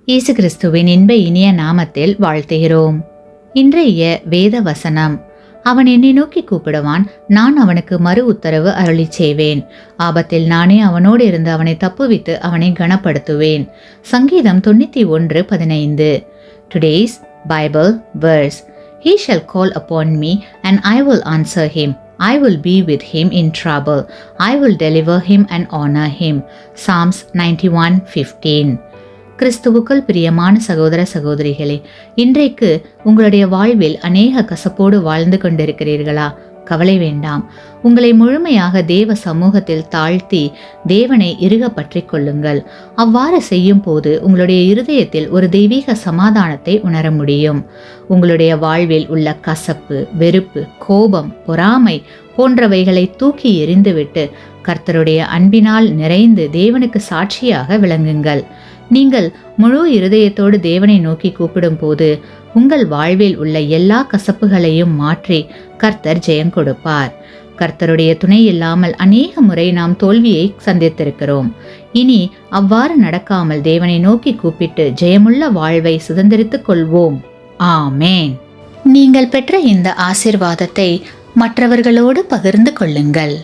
இயேசு கிறிஸ்துவின் இன்ப இனிய நாமத்தில் வாழ்த்துகிறோம். இன்றைய வேத வசனம், அவன் என்னை நோக்கி கூப்பிடுவான், நான் அவனுக்கு மறு உத்தரவு அருளி செய்வேன். ஆபத்தில் நானே அவனோடு இருந்து அவனை தப்புவித்து அவனை கனப்படுத்துவேன். சங்கீதம் 91:15. Today's Bible verse. He shall call upon me and I will answer him. I will be with him in trouble. I will deliver him and honor him. Psalms 91:15. கிறிஸ்துவுக்குள் பிரியமான சகோதர சகோதரிகளே, இன்றைக்கு உங்களுடைய வாழ்வில் அநேக கசப்போடு வாழ்ந்து கொண்டிருக்கிறீர்களா? கவலை வேண்டாம். உங்களை முழுமையாக தேவ சமூகத்தில் தாழ்த்தி தேவனை இறுக பற்றி கொள்ளுங்கள். அவ்வாறு செய்யும் போது உங்களுடைய இருதயத்தில் ஒரு தெய்வீக சமாதானத்தை உணர முடியும். உங்களுடைய வாழ்வில் உள்ள கசப்பு, வெறுப்பு, கோபம், பொறாமை போன்றவைகளை தூக்கி எறிந்துவிட்டு கர்த்தருடைய அன்பினால் நிறைந்து தேவனுக்கு சாட்சியாக விளங்குங்கள். நீங்கள் முழு இருதயத்தோடு தேவனை நோக்கி கூப்பிடும் போது உங்கள் வாழ்வில் உள்ள எல்லா கசப்புகளையும் மாற்றி கர்த்தர் ஜெயம் கொடுப்பார். கர்த்தருடைய துணை இல்லாமல் அநேக முறை நாம் தோல்வியை சந்தித்திருக்கிறோம். இனி அவ்வாறு நடக்காமல் தேவனை நோக்கி கூப்பிட்டு ஜெயமுள்ள வாழ்வை சுதந்திரித்துக் கொள்வோம். ஆமேன். நீங்கள் பெற்ற இந்த ஆசீர்வாதத்தை மற்றவர்களோடு பகிர்ந்து கொள்ளுங்கள்.